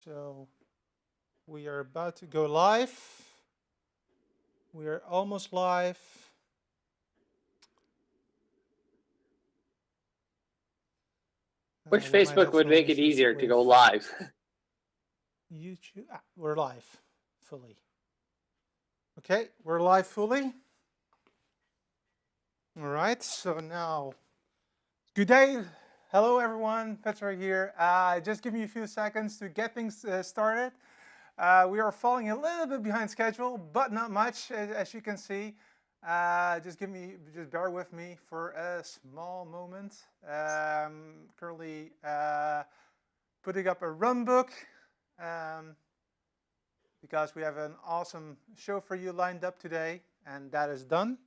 So we are about to go live. We are almost live. Which We might Facebook have would some make it issues easier to with go live? YouTube. We're live fully. Okay, we're live fully. All right, so now, good day. Hello, everyone. Petra here. Just give me a few seconds to get things started. We are falling a little bit behind schedule, but not much, as you can see. Just bear with me for a small moment. Currently putting up a run book um, because we have an awesome show for you lined up today, and that is done.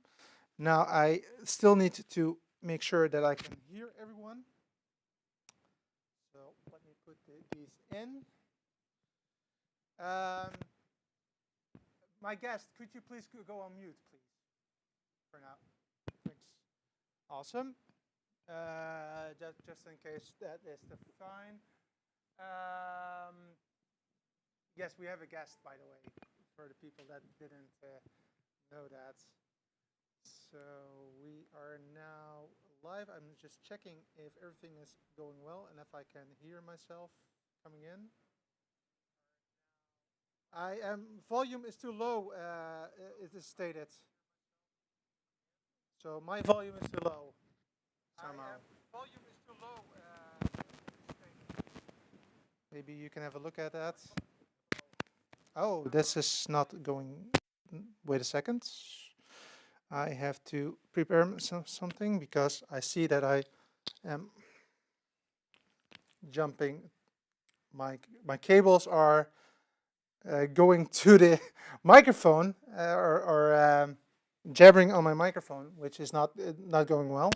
Now I still need to make sure that I can hear everyone. So let me put these in. Um, my guest, could you please go on mute, please, for now? Thanks. Awesome. Just in case that is the fine. Um, yes, we have a guest, by the way, for the people that didn't know that. So we are now live. I'm just checking if everything is going well and if I can hear myself coming in. I am volume is too low. It is stated. So my volume is too low somehow. Volume is too low. Maybe you can have a look at that. Oh, this is not going. Wait a second. I have to prepare something because I see that I am jumping. My cables are going to the microphone or jabbering on my microphone, which is not going well.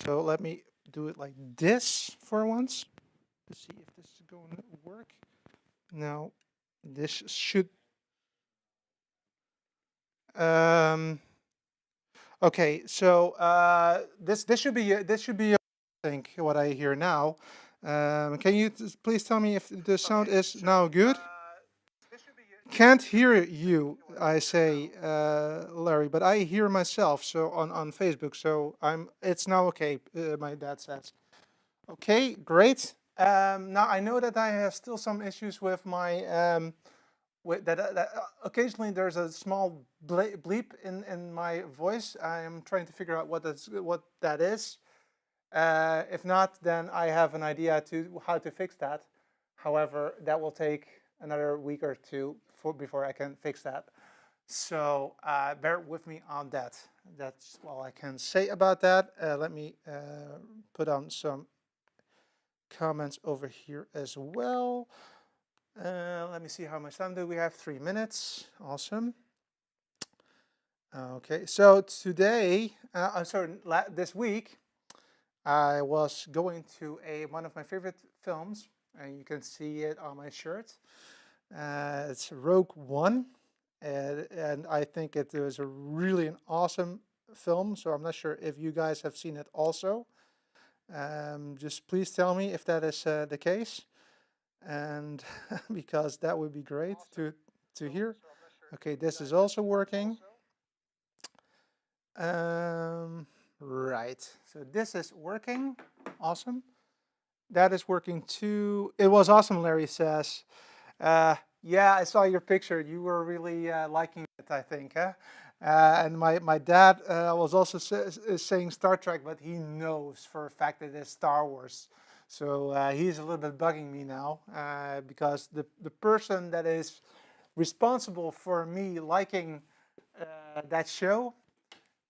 So let me do it like this for once to see if this is going to work. Now, this should. Um, okay, so this should be I think what I hear now. Can you please tell me if the sound is now good? Can't hear you, I say, Larry, but I hear myself. So on Facebook, so It's now okay. My dad says. Okay, great. Now I know that I have still some issues with my that occasionally there's a small bleep in my voice. I am trying to figure out what that is. If not, then I have an idea to how to fix that. However, that will take another week or two before I can fix that. So bear with me on that. That's all I can say about that. Let me put on some comments over here as well. Let me see how much time do we have. 3 minutes. Awesome. Okay, so today, I'm sorry, this week, I was going to one of my favorite films, and you can see it on my shirt. It's Rogue One, and I think it was a really an awesome film. So I'm not sure if you guys have seen it also. Just please tell me if that is the case, and because that would be great to hear. Okay, this is also working. Right. So this is working. Awesome. That is working too. It was awesome, Larry says. Yeah, I saw your picture. You were really liking it, I think. Huh? And my dad was also saying Star Trek, but he knows for a fact that it's Star Wars. So he's a little bit bugging me now because the person that is responsible for me liking that show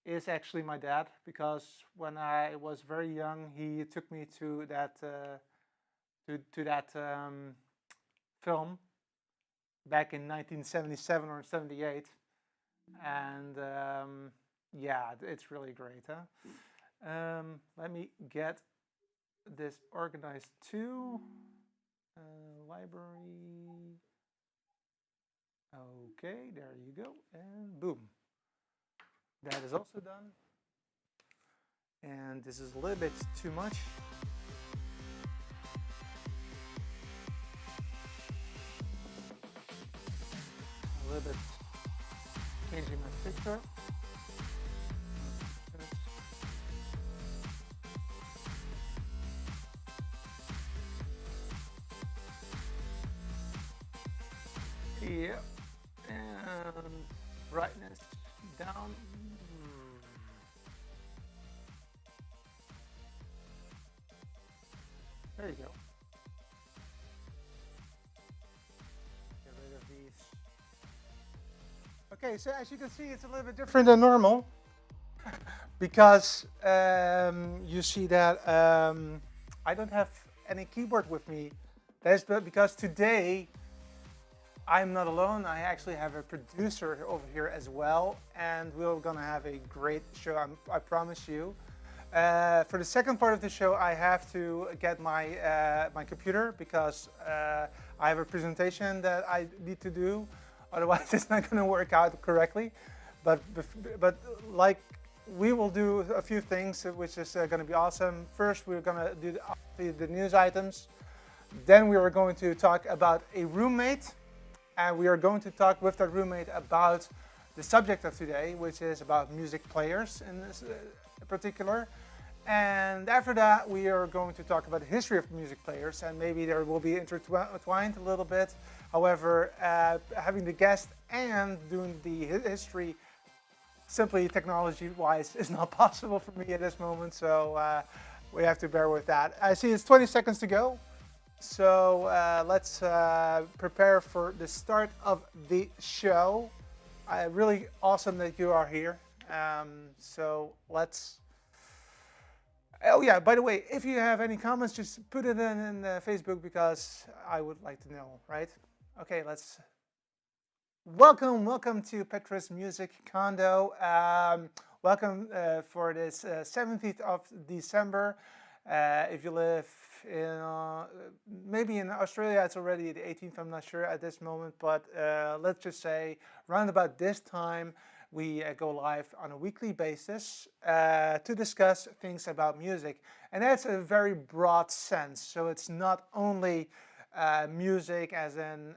is actually my dad, because when I was very young, he took me to that film back in 1977 or 78, and yeah, it's really great. Huh? Let me get this organized too. Library. Okay, there you go, and boom. That is also done. And this is a little bit too much. bit changing my picture. Yeah, and brightness down. There you go. Get rid of these. Okay, so as you can see, it's a little bit different than normal because you see that I don't have any keyboard with me. That's because today I'm not alone. I actually have a producer over here as well, and we're gonna have a great show. I promise you. For the second part of the show, I have to get my computer because I have a presentation that I need to do. Otherwise, it's not going to work out correctly. But like we will do a few things, which is going to be awesome. First, we're going to do the news items. Then we are going to talk about a roommate, and we are going to talk with that roommate about the subject of today, which is about music players in this particular. And after that, we are going to talk about the history of music players, and maybe there will be intertwined a little bit. However, having the guest and doing the history simply technology-wise is not possible for me at this moment, so we have to bear with that. I see it's 20 seconds to go, so let's prepare for the start of the show. Really awesome that you are here. So let's. Oh yeah, by the way, if you have any comments, just put it in Facebook because I would like to know, right? Okay, let's. Welcome to Petra's Music Condo. Welcome for this 17th of December. If you live in, maybe in Australia, it's already the 18th, I'm not sure at this moment, but let's just say around about this time, we go live on a weekly basis to discuss things about music. And that's a very broad sense. So it's not only music as in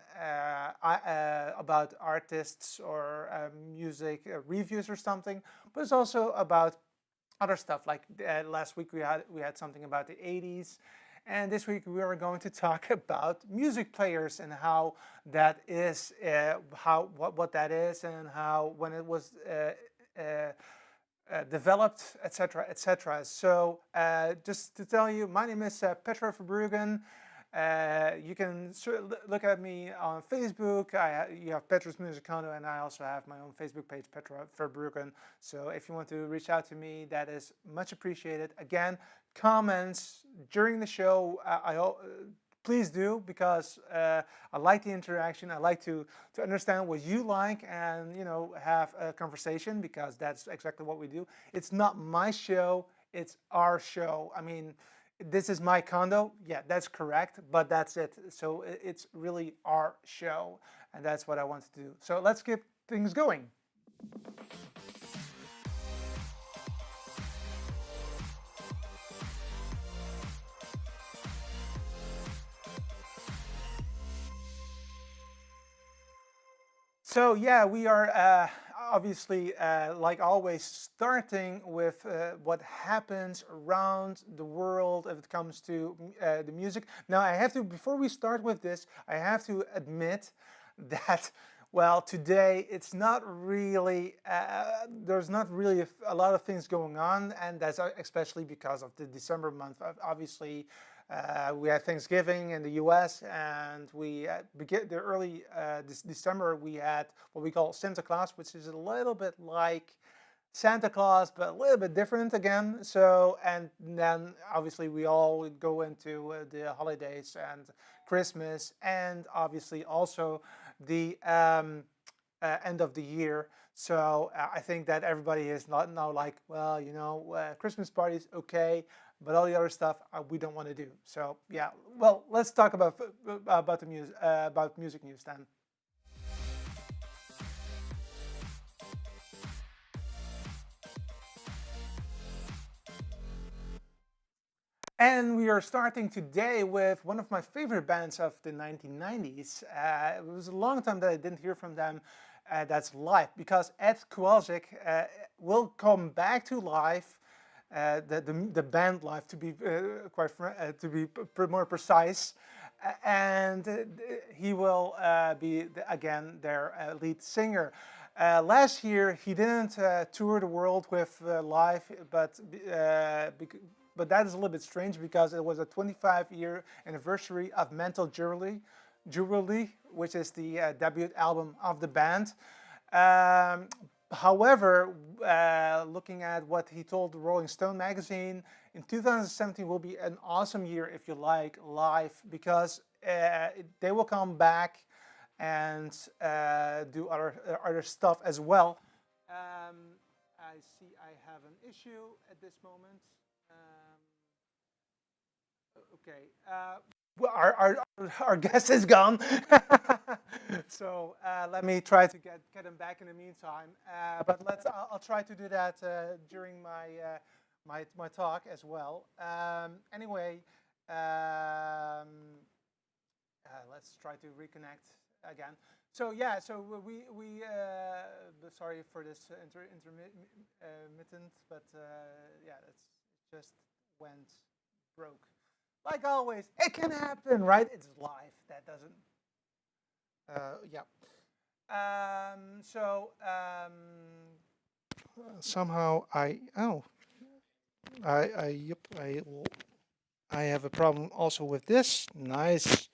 about artists or music reviews or something, but it's also about other stuff. Like last week we had something about the 80s. And this week we are going to talk about music players and how that is, what that is, and how when it was developed, etc., etc. So just to tell you, my name is Petra Verbruggen. You can look at me on Facebook. You have Petra's Music Condo, and I also have my own Facebook page, Petra Verbruggen. So if you want to reach out to me, that is much appreciated. Again, comments during the show, please do, because I like the interaction. I like to understand what you like and have a conversation, because that's exactly what we do. It's not my show, it's our show. I mean, this is my condo. Yeah, that's correct, but that's it. So it's really our show, and that's what I want to do. So let's get things going. So yeah, we are obviously, like always, starting with what happens around the world if it comes to the music. Now, I have to, before we start with this, I have to admit that, well, today it's not really, there's not really a lot of things going on, and that's especially because of the December month. Obviously, we had Thanksgiving in the U.S., and we begin the early this December. We had what we call Santa Claus, which is a little bit like Santa Claus, but a little bit different again. So, and then obviously we all go into the holidays and Christmas, and obviously also the end of the year. So I think that everybody is not now like, well, Christmas parties, okay, but all the other stuff we don't want to do. So yeah, well, let's talk about the music about music news then. And we are starting today with one of my favorite bands of the 1990s. It was a long time that I didn't hear from them. That's live because Ed Kowalczyk will come back to life, the band live to be to be more precise, and he will be again their lead singer. Last year he didn't tour the world with live, but that is a little bit strange because it was a 25-year anniversary of Mental Jubilee, which is the debut album of the band. Um, However, looking at what he told Rolling Stone magazine, in 2017 will be an awesome year if you like live because they will come back and do other stuff as well. Um, I see I have an issue at this moment. Okay. Well, our guest is gone. So let me try to get him back in the meantime. But I'll try to do that during my talk as well. Anyway, let's try to reconnect again. So yeah, so we sorry for this intermittent, but yeah, it's just went broke. Like always, it can happen, right? It's live. That doesn't. Yeah. Somehow I have a problem also with this. Nice.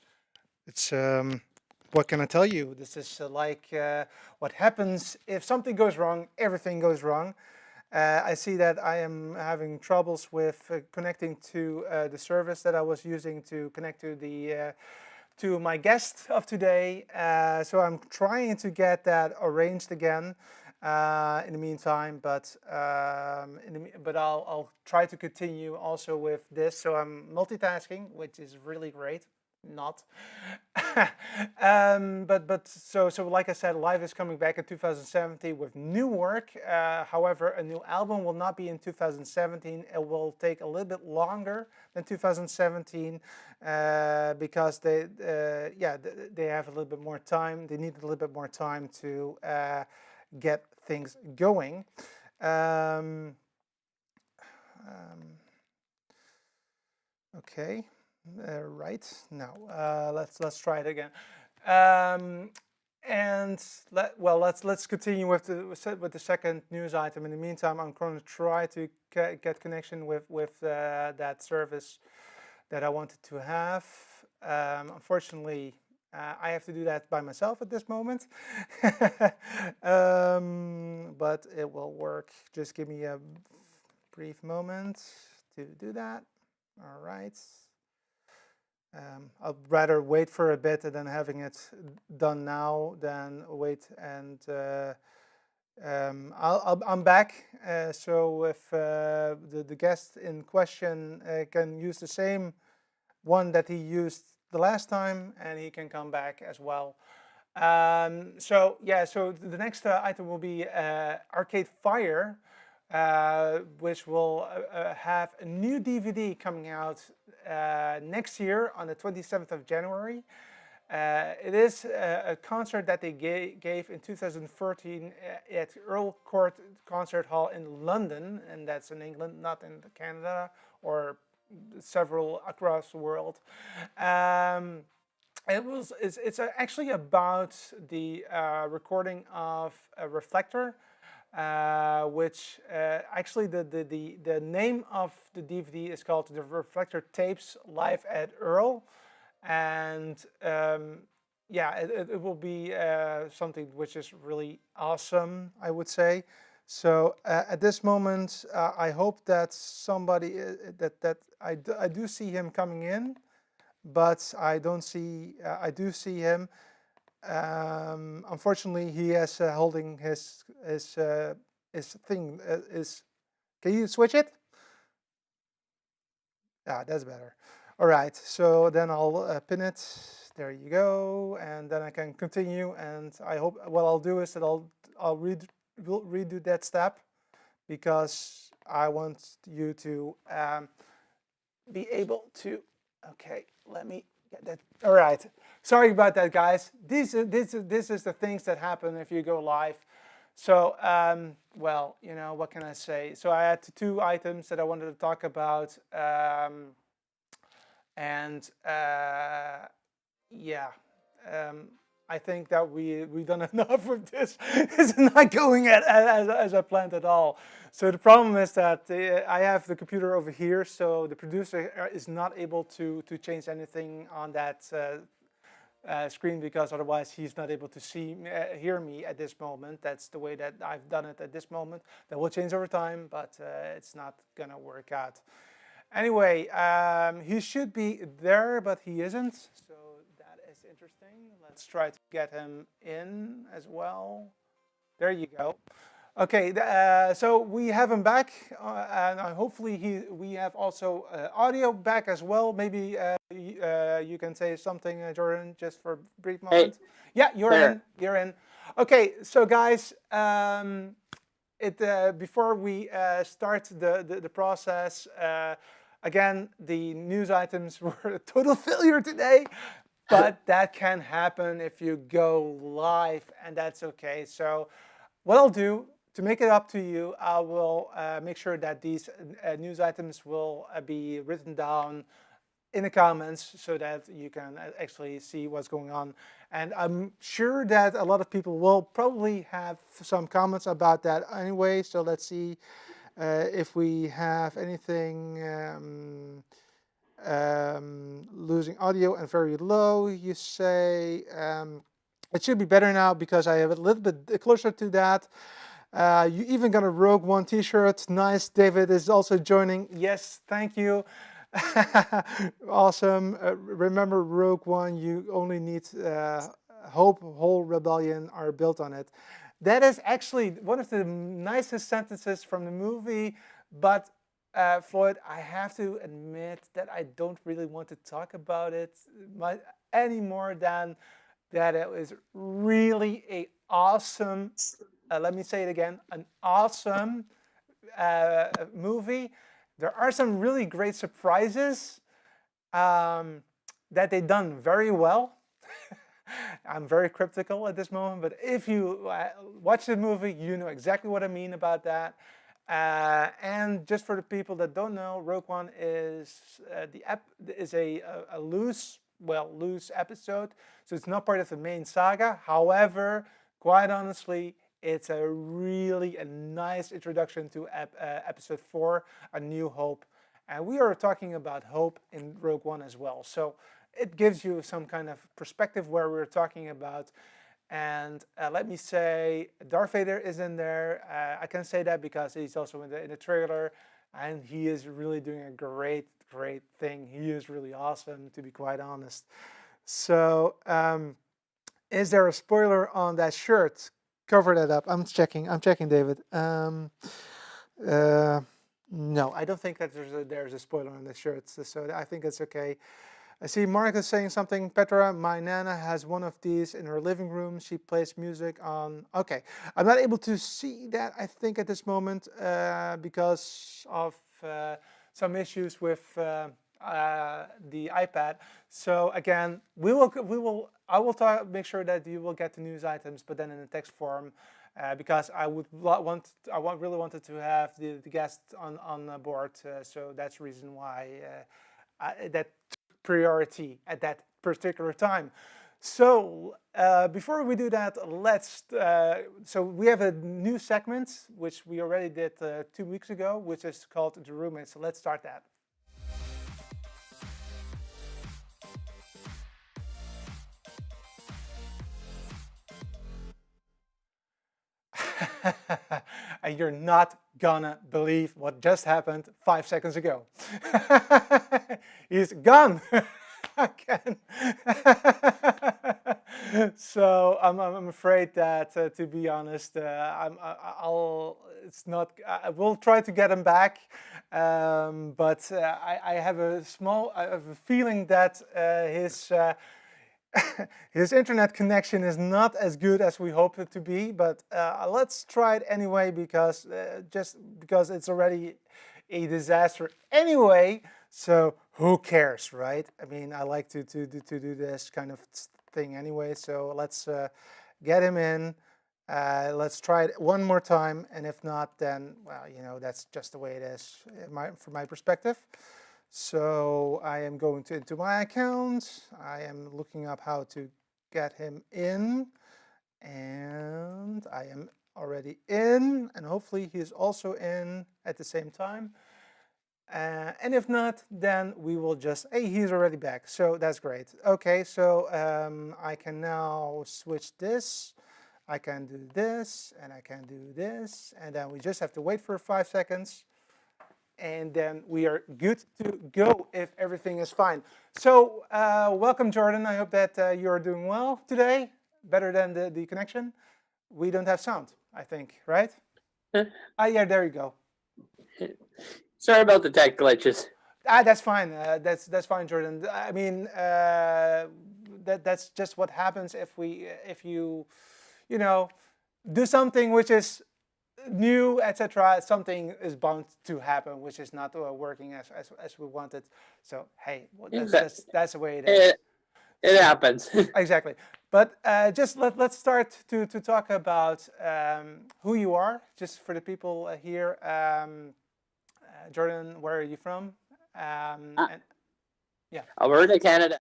It's what can I tell you? This is what happens if something goes wrong. Everything goes wrong. I see that I am having troubles with connecting to the service that I was using to connect to the to my guest of today. So I'm trying to get that arranged again in the meantime, but I'll try to continue also with this. So I'm multitasking, which is really great. Not. So like I said, live is coming back in 2017 with new work. However, a new album will not be in 2017. It will take a little bit longer than 2017 because they have a little bit more time. They need a little bit more time to get things going. Okay. Right now, let's try it again, and let's continue with the second news item. In the meantime, I'm going to try to get connection with that service that I wanted to have. Unfortunately, I have to do that by myself at this moment, but it will work. Just give me a brief moment to do that. All right. I'd rather wait for a bit than having it done now than wait and I'm back. So if the guest in question can use the same one that he used the last time, and he can come back as well. So the next item will be Arcade Fire, which will have a new DVD coming out next year on the 27th of January. It is a concert that they gave in 2014 at Earl Court Concert Hall in London, and that's in England, not in Canada or several across the world. It's actually about the recording of a reflector, which actually the name of the DVD is called The Reflector Tapes Live at Earl, and it will be something which is really awesome, I would say. So at this moment, I hope that somebody that I do see him coming in, but I don't see. I do see him. Unfortunately, he is holding his thing. Can you switch it? Ah, that's better. All right. So then I'll pin it. There you go, and then I can continue. And I hope what I'll do is that I'll redo that step because I want you to be able to. Okay, let me get that. All right. Sorry about that, guys. This is the things that happen if you go live. So, well, what can I say? So I had two items that I wanted to talk about, and yeah, um, I think that we've done enough with this. It's not going as I planned at all. So the problem is that I have the computer over here, so the producer is not able to change anything on that screen, because otherwise he's not able to hear me at this moment. That's the way that I've done it at this moment. That will change over time, but it's not gonna work out. Anyway, he should be there, but he isn't. So that is interesting. Let's try to get him in as well. There you go. Okay, so we have him back, and hopefully we have also audio back as well. Maybe you can say something, Jordan, just for a brief moment. Hey, Yeah, you're there. in. You're in. Okay, so guys, before we start the process, again, the news items were a total failure today. But that can happen if you go live, and that's okay. So what I'll do to make it up to you, I will make sure that these news items will be written down in the comments so that you can actually see what's going on. And I'm sure that a lot of people will probably have some comments about that anyway. So let's see if we have anything. Losing audio and very low, you say. It should be better now because I have a little bit closer to that. You even got a Rogue One t-shirt. Nice. David is also joining. Yes, thank you. Awesome. Remember, Rogue One, you only need hope, whole rebellion are built on it. That is actually one of the nicest sentences from the movie, but Floyd, I have to admit that I don't really want to talk about it any more than that it was really a awesome, let me say it again, an awesome movie. There are some really great surprises that they done very well. I'm very cryptical at this moment, but if you watch the movie, you know exactly what I mean about that. And just for the people that don't know, Rogue One is a loose episode, so it's not part of the main saga. However, quite honestly, it's a really nice introduction to episode 4, A New Hope, and we are talking about hope in Rogue One as well. So it gives you some kind of perspective where we're talking about. And let me say, Darth Vader is in there. I can say that because he's also in the trailer, and he is really doing a great thing. He is really awesome, to be quite honest. So, is there a spoiler on that shirt? Cover that up. I'm checking, David. No, I don't think that there's a spoiler on the shirt, so I think it's okay. I see Mark is saying something. Petra, my Nana has one of these in her living room. She plays music on. Okay, I'm not able to see that, I think, at this moment because of some issues with the iPad. So again, I will make sure that you will get the news items, but then in a text form. Because I really wanted to have the guest on board, so that's the reason why that priority at that particular time. So before we do that, so we have a new segment which we already did 2 weeks ago, which is called The Roommate. So let's start that. And you're not gonna believe what just happened 5 seconds ago. He's gone again. So I'm afraid that, to be honest, I will try to get him back, but I have a feeling that his internet connection is not as good as we hoped it to be, but let's try it anyway, because just because it's already a disaster anyway. So who cares, right? I mean, I like to do this kind of thing anyway. So let's get him in. Let's try it one more time, and if not, then well, that's just the way it is from my perspective. So I am going into my account. I am looking up how to get him in, and I am already in, and hopefully he is also in at the same time. And if not, then we will just, hey, he's already back. So that's great. Okay, so I can now switch this. I can do this, and I can do this. And then we just have to wait for 5 seconds. And then we are good to go if everything is fine. So welcome, Jordan. I hope that you're doing well today. Better than the connection. We don't have sound, I think, right? Yeah, there you go. Sorry about the tech glitches. That's fine. That's fine, Jordan. I mean, that's just what happens if you, you know, do something which is new, etc. Something is bound to happen, which is not working as we wanted. So hey, well, that's the way it is. It happens. Exactly. But just let's start to talk about who you are, just for the people here. Jordan, where are you from? And yeah. Alberta, Canada.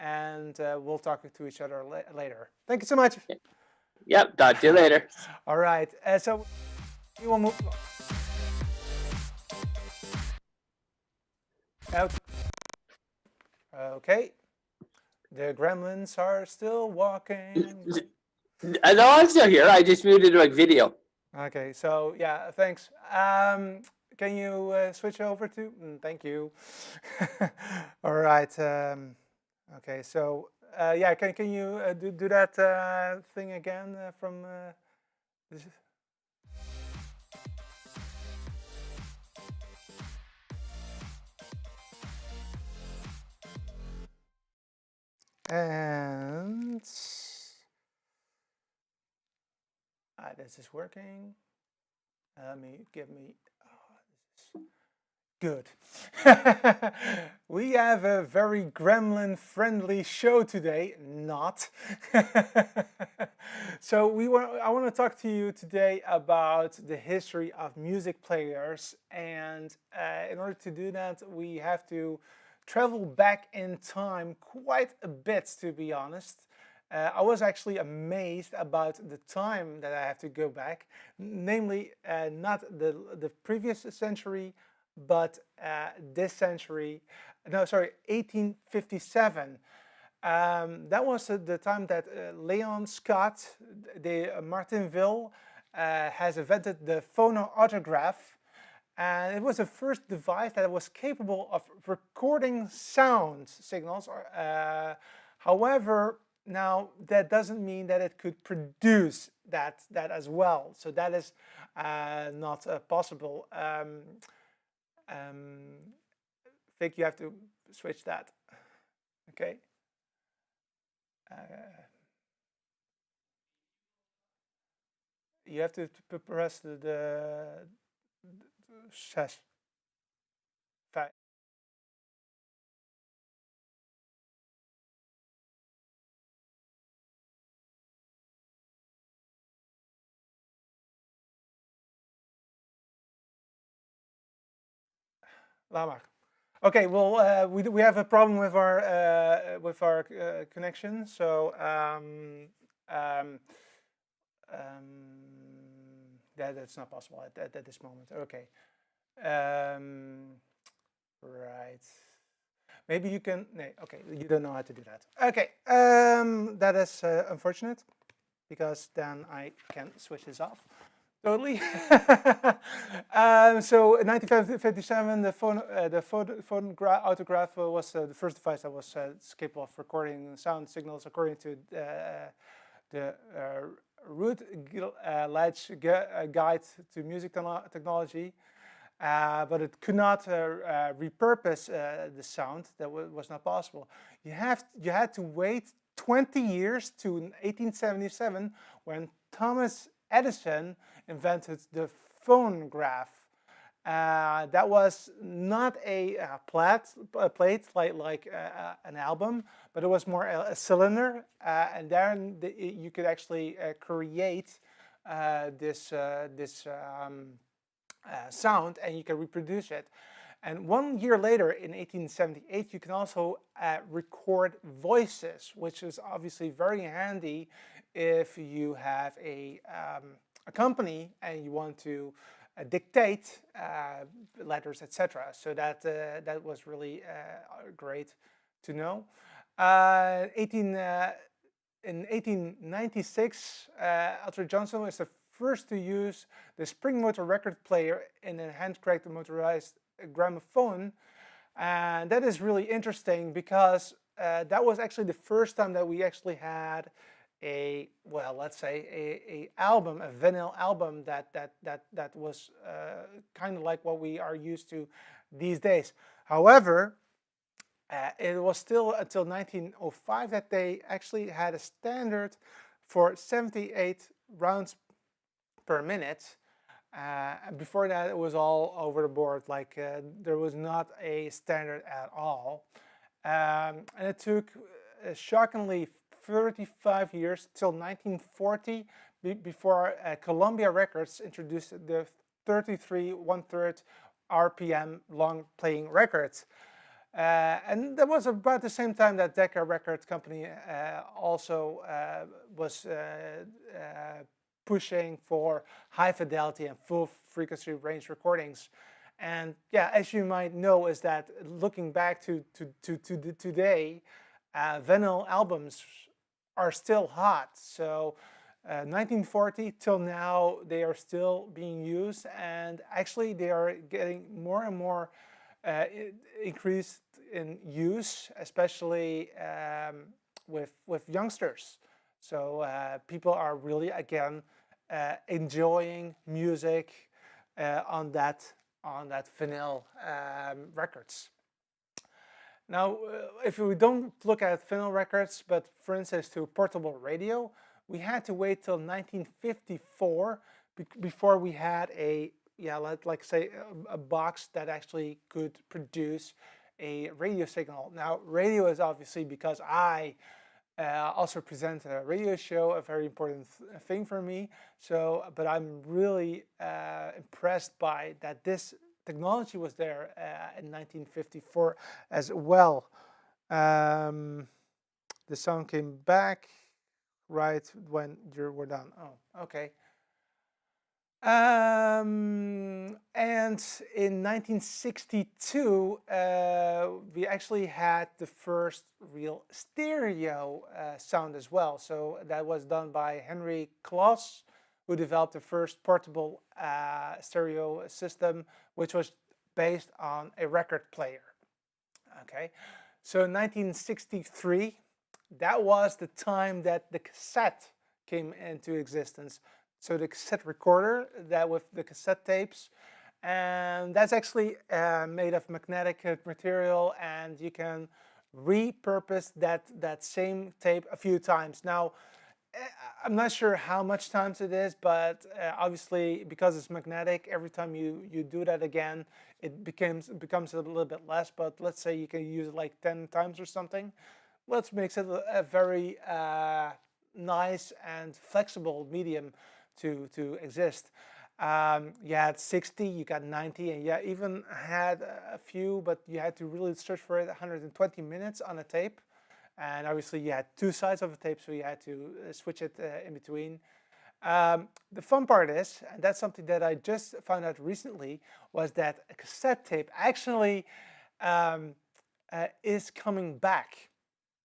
and we'll talk to each other later. Thank you so much. Yep. Talk to you later. All right. So we will move. Out. Okay. The gremlins are still walking. I know I'm still here. I just muted my video. Okay, so yeah, thanks. Can you switch over to? Thank you. All right. Okay, so yeah, can you do that thing again from this? And this is working. Let me give me. Oh, this is good. We have a very gremlin friendly show today. Not. So I want to talk to you today about the history of music players, and in order to do that we have to travel back in time quite a bit, to be honest. I was actually amazed about the time that I have to go back, namely not the previous century, but this century. No, sorry, 1857. That was the time that Leon Scott, the Martinville, has invented the phonoautograph. And it was the first device that was capable of recording sound signals. However, now that doesn't mean that it could produce that as well. So that is not possible. I think you have to switch that. Okay. You have to press the slash 5. Laat maar. Okay, well, we have a problem with our connection, so that's not possible at this moment. Okay, right. Maybe you can. No, okay, you don't know how to do that. Okay, that is unfortunate, because then I can switch this off. Totally. So in 1957, the phonoautograph was the first device that was capable of recording sound signals according to the Routledge Guide to Music Technology. But it could not repurpose the sound. That was not possible. You had to wait 20 years to 1877 when Thomas Edison invented the phonograph. That was not a plate like an album, but it was more a cylinder, and then you could actually create this sound, and you can reproduce it. And 1 year later, in 1878, you can also record voices, which is obviously very handy if you have a company and you want to dictate letters, etc. So that was really great to know. In 1896, Arthur Johnson was the first to use the spring motor record player in a hand-cranked motorized gramophone. And that is really interesting because that was actually the first time that we actually had a, well, let's say a album, a vinyl album that was kind of like what we are used to these days. However, it was still until 1905 that they actually had a standard for 78 rounds per minute. Before that, it was all over the board. Like there was not a standard at all, and it took shockingly 35 years till 1940 before Columbia Records introduced the 33 1/3 RPM long playing records. And that was about the same time that Decca Records Company also was pushing for high fidelity and full frequency range recordings. And yeah, as you might know, is that looking back to today, vinyl albums are still hot. So 1940 till now, they are still being used, and actually they are getting more and more uh, increased in use, especially with youngsters. So people are really again enjoying music on that vinyl records. Now, if we don't look at vinyl records, but for instance to portable radio, we had to wait till 1954 before we had a, yeah, like say a box that actually could produce a radio signal. Now, radio is obviously, because I also present a radio show, a very important thing for me. So, but I'm really impressed by that this technology was there in 1954 as well. Um, the sound came back right when you were done. Oh, okay. And in 1962, we actually had the first real stereo sound as well. So that was done by Henry Kloss, who developed the first portable stereo system, which was based on a record player. Okay, so in 1963, that was the time that the cassette came into existence. So the cassette recorder, that with the cassette tapes, and that's actually made of magnetic material, and you can repurpose that same tape a few times. Now, I'm not sure how much times it is, but obviously because it's magnetic, every time you do that again, it becomes a little bit less. But let's say you can use it like 10 times or something. Let's make it a very nice and flexible medium to exist. You had 60, you got 90, and you even had a few, but you had to really search for it, 120 minutes on a tape. And obviously you had two sides of a tape, so you had to switch it in between. The fun part is, and that's something that I just found out recently, was that a cassette tape actually is coming back.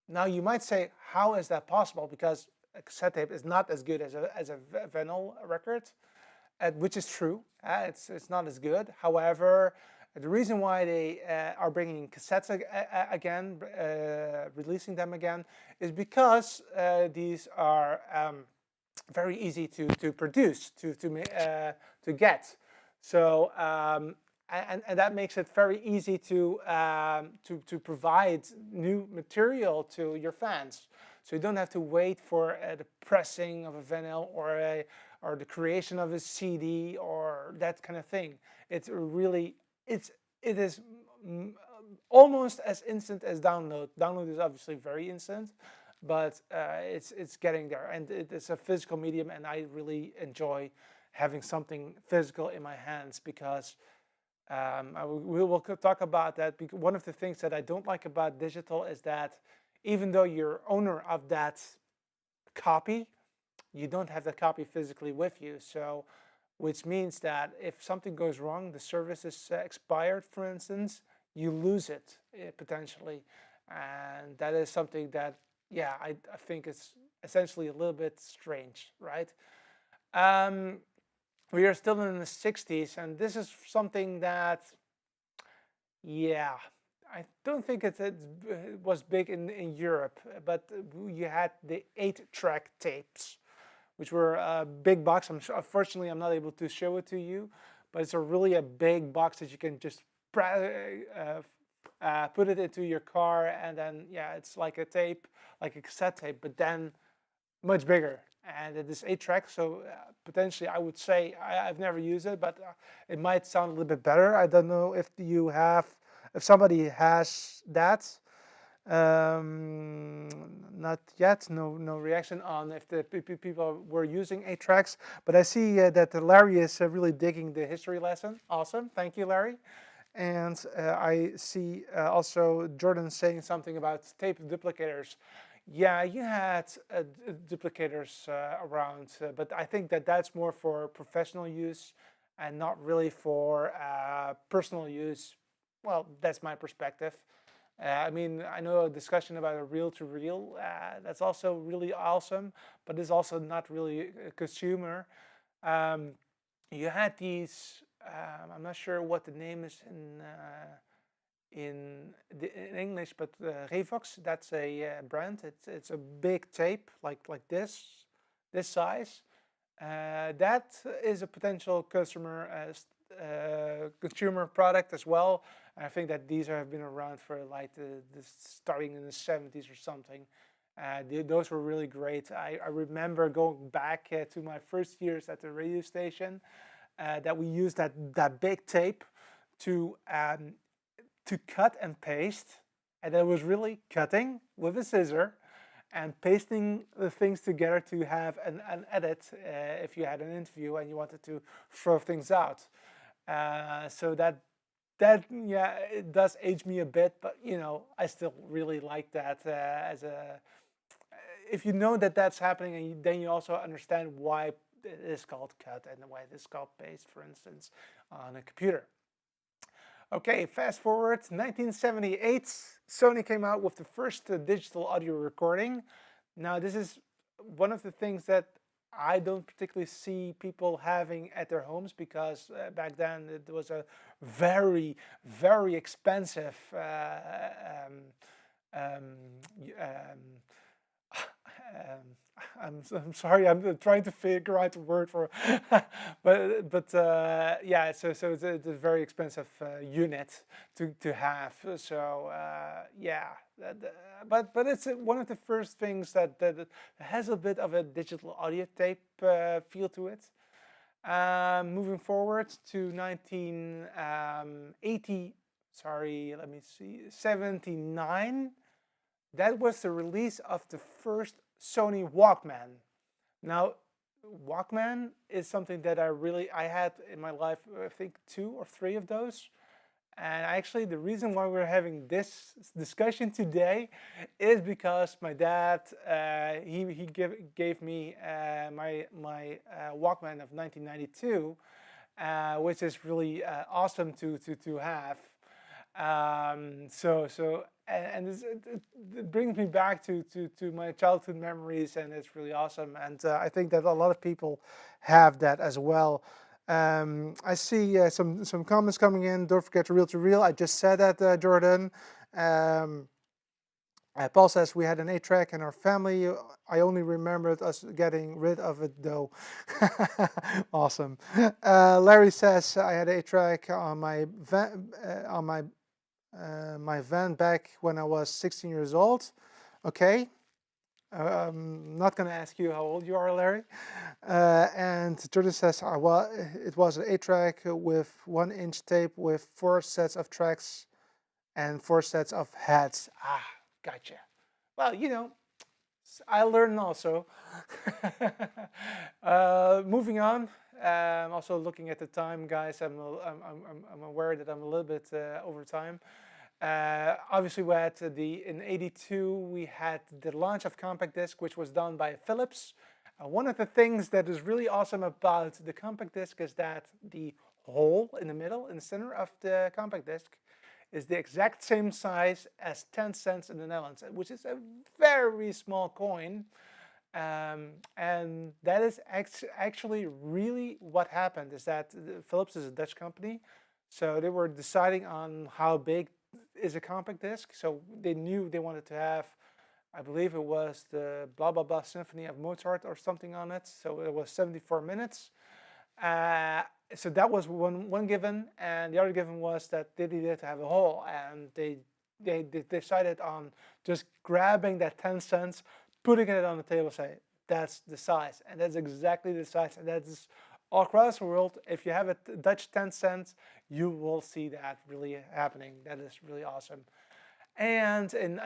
Now you might say, how is that possible? Because a cassette tape is not as good as a vinyl record, which is true. It's not as good. However, the reason why they are bringing cassettes again, releasing them again, is because these are very easy to produce, to get. So and that makes it very easy to provide new material to your fans. So you don't have to wait for the pressing of a vinyl or the creation of a CD or that kind of thing. It's really it is almost as instant as download. Download is obviously very instant, but it's getting there, and it's a physical medium, and I really enjoy having something physical in my hands because we will talk about that. One of the things that I don't like about digital is that even though you're owner of that copy, you don't have the copy physically with you. So which means that if something goes wrong, the service is expired, for instance, you lose it potentially. And that is something that, yeah, I think it's essentially a little bit strange, right? We are still in the 60s, and this is something that, yeah, I don't think it was big in Europe, but you had the 8-track tapes, which were a big box. Unfortunately, I'm not able to show it to you, but it's really a big box that you can just put it into your car, and then, yeah, it's like a tape, like a cassette tape, but then much bigger. And it is 8-track, so potentially I would say, I've never used it, but it might sound a little bit better. I don't know if if somebody has that. Not yet. No reaction on if the people were using 8-tracks. But I see that Larry is really digging the history lesson. Awesome. Thank you, Larry. And I see also Jordan saying something about tape duplicators. Yeah, you had duplicators around, but I think that that's more for professional use and not really for personal use. Well, that's my perspective. I mean, I know a discussion about a reel-to-reel. That's also really awesome, but it's also not really a consumer. Um, you had these. I'm not sure what the name is in English, but Revox. That's a brand. It's a big tape like this size. That is a potential consumer product as well. I think that these have been around for like starting in the 70s or something. Those were really great. I remember going back to my first years at the radio station that we used that big tape to cut and paste, and it was really cutting with a scissor and pasting the things together to have an edit if you had an interview and you wanted to throw things out. So that yeah, it does age me a bit, but you know, I still really like that as a. If you know that that's happening, and then you also understand why it is called cut and why it is called paste, for instance, on a computer. Okay, fast forward, 1978, Sony came out with the first digital audio recording. Now, this is one of the things that I don't particularly see people having at their homes because back then it was a very, very expensive um, um, I'm sorry, I'm trying to figure out the word for, but yeah, so it's a very expensive unit to have. So yeah, but it's one of the first things that has a bit of a digital audio tape feel to it. Moving forward to 1980, sorry, let me see, 79. That was the release of the first Sony Walkman. Now, Walkman is something that I had in my life. I think 2 or 3 of those. And actually, the reason why we're having this discussion today is because my dad he gave me my Walkman of 1992, which is really awesome to have. So and it brings me back to my childhood memories, and it's really awesome. And I think that a lot of people have that as well. I see some comments coming in. Don't forget to reel to reel. I just said that, Jordan. Um, Paul says we had an 8-track in our family. I only remembered us getting rid of it though. Awesome. Larry says I had an 8-track on my van back when I was 16 years old. Okay. I'm not going to ask you how old you are, Larry. And Jordan says, well, it was an 8-track with 1-inch tape with 4 sets of tracks and 4 sets of heads. Ah, gotcha. Well, you know, I learned also. Moving on. Also looking at the time, guys. I'm aware that I'm a little bit over time. Obviously, we had in '82 we had the launch of compact disc, which was done by Philips. One of the things that is really awesome about the compact disc is that the hole in the middle, in the center of the compact disc, is the exact same size as 10 cents in the Netherlands, which is a very small coin. And that is actually really what happened, is that Philips is a Dutch company. So they were deciding on how big is a compact disc. So they knew they wanted to have, I believe it was the blah blah blah symphony of Mozart or something on it. So it was 74 minutes. So that was one given, and the other given was that they needed to have a hole, and they decided on just grabbing that 10 cents, putting it on the table, say that's the size, and that's exactly the size, and that's all across the world. If you have a Dutch 10 cents, you will see that really happening. That is really awesome. And in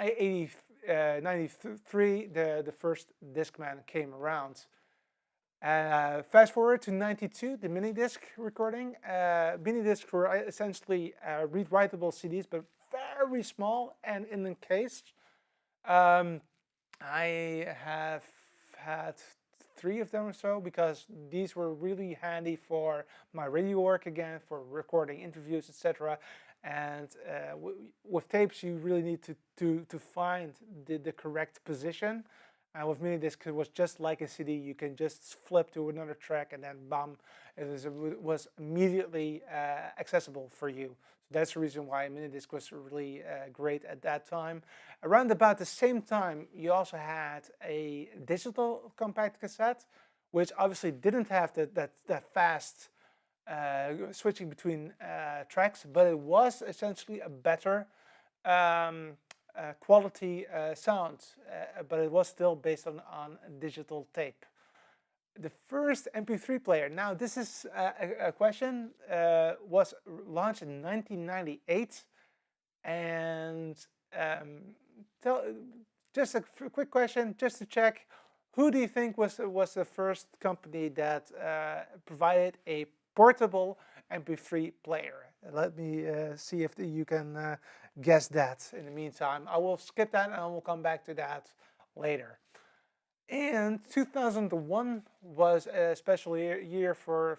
93, the first Discman came around. Fast forward to 92, the mini disc recording. Mini discs were essentially read-writable CDs, but very small and in the case. I have had 3 of them or so because these were really handy for my radio work again, for recording interviews, etc. And with tapes, you really need to find the correct position. And with mini disc, it was just like a CD. You can just flip to another track, and then bam, it was immediately accessible for you. So that's the reason why mini disc was really great at that time. Around about the same time, you also had a digital compact cassette, which obviously didn't have that fast switching between tracks, but it was essentially a better quality sound, but it was still based on digital tape. The first MP3 player, now this is a question, was launched in 1998, and tell, just a quick question, just to check, who do you think was the first company that provided a portable MP3 player? Let me see if you can guess that. In the meantime, I will skip that and I will come back to that later. And 2001 was a special year for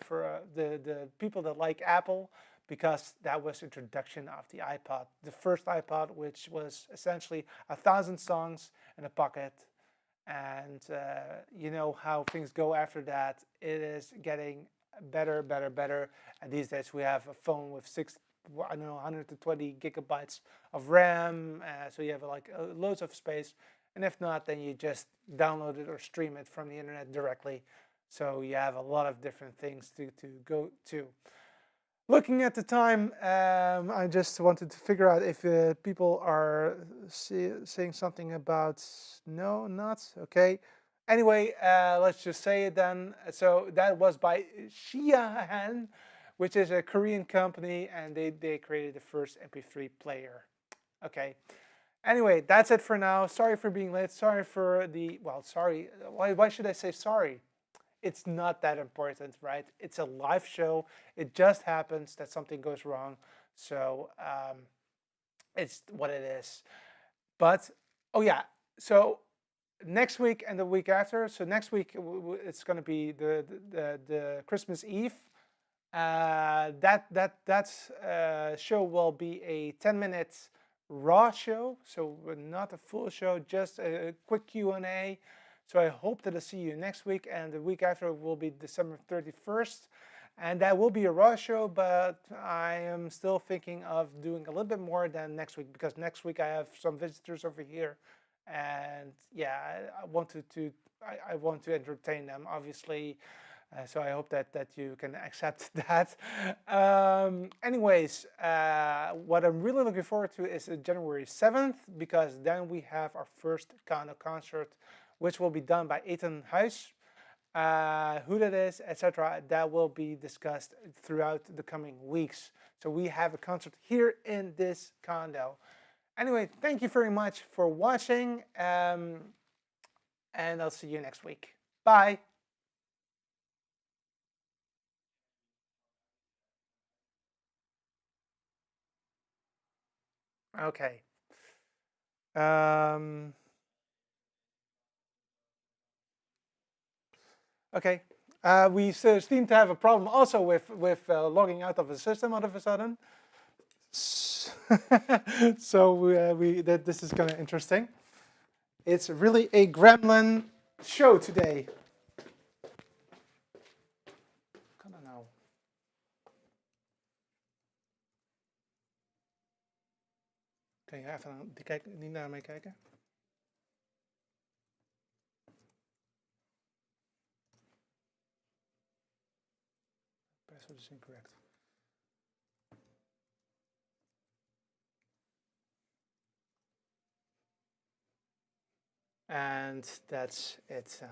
the people that like Apple, because that was introduction of the iPod, the first iPod, which was essentially 1,000 songs in a pocket. And you know how things go after that. It is getting better, better, better. And these days we have a phone with 120 gigabytes of RAM, so you have like loads of space. And if not, then you just download it or stream it from the internet directly. So you have a lot of different things to go to. Looking at the time, I just wanted to figure out if people are saying something about no, not okay. Anyway, let's just say it then. So that was by Xiahan, which is a Korean company, and they created the first MP3 player. Okay. Anyway, that's it for now. Sorry for being late. Sorry for the, well, sorry. Why should I say sorry? It's not that important, right? It's a live show. It just happens that something goes wrong. So it's what it is. But, oh yeah, so next week and the week after. So next week, it's going to be the Christmas Eve. That show will be a 10-minute raw show, so not a full show, just a quick Q&A. So I hope that I'll see you next week, and the week after will be December 31st. And that will be a raw show, but I am still thinking of doing a little bit more than next week, because next week I have some visitors over here. And yeah, I want I want to entertain them, obviously. So I hope that you can accept that. Anyways, what I'm really looking forward to is January 7th, because then we have our first Kano concert, which will be done by Ethan Huis. Who that is, etc. That will be discussed throughout the coming weeks. So we have a concert here in this condo. Anyway, thank you very much for watching, and I'll see you next week. Bye. Okay. Okay. We seem to have a problem also with logging out of the system all of a sudden. So this is kind of interesting. It's really a gremlin show today. Kan dat nou? Kun je even niet naar mij kijken? Password is incorrect. And that's it.